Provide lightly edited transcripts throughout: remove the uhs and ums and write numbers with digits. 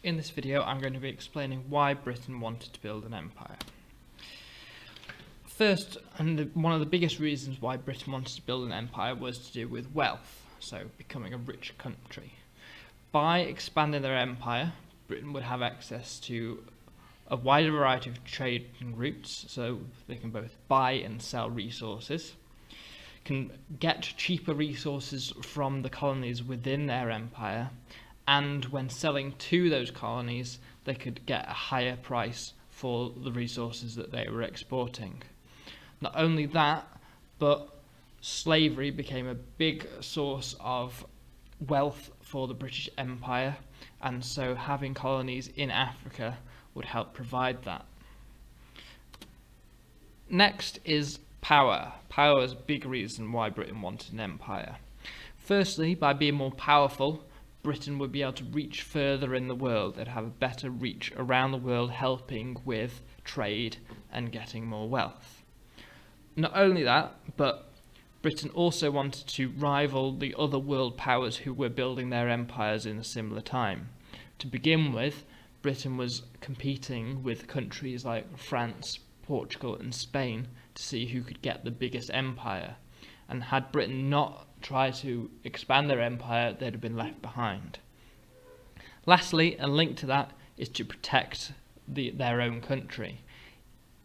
In this video, I'm going to be explaining why Britain wanted to build an empire. First, and one of the biggest reasons why Britain wanted to build an empire was to do with wealth, so becoming a rich country. By expanding their empire, Britain would have access to a wider variety of trading routes, so they can both buy and sell resources, can get cheaper resources from the colonies within their empire, and when selling to those colonies, they could get a higher price for the resources that they were exporting. Not only that, but slavery became a big source of wealth for the British Empire, and so having colonies in Africa would help provide that. Next is power. Power is a big reason why Britain wanted an empire. Firstly, by being more powerful, Britain would be able to reach further in the world. They'd have a better reach around the world, helping with trade and getting more wealth. Not only that, but Britain also wanted to rival the other world powers who were building their empires in a similar time. To begin with, Britain was competing with countries like France, Portugal and Spain to see who could get the biggest empire. And had Britain not tried to expand their empire, they'd have been left behind. Lastly, and linked to that, is to protect their own country.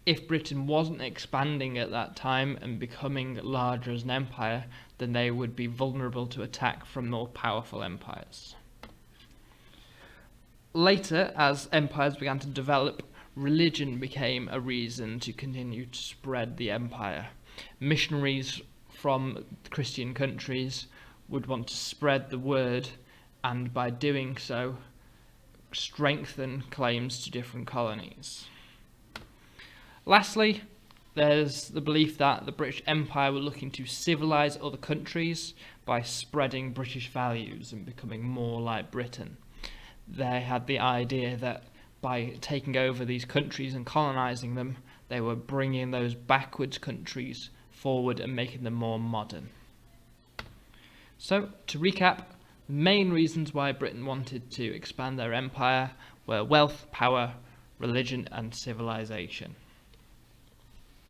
If Britain wasn't expanding at that time and becoming larger as an empire, then they would be vulnerable to attack from more powerful empires. Later, as empires began to develop, religion became a reason to continue to spread the empire. Missionaries from Christian countries would want to spread the word, and by doing so, strengthen claims to different colonies. Lastly, there's the belief that the British Empire were looking to civilise other countries by spreading British values and becoming more like Britain. They had the idea that by taking over these countries and colonising them, they were bringing those backwards countries forward and making them more modern. So, to recap, the main reasons why Britain wanted to expand their empire were wealth, power, religion and civilization.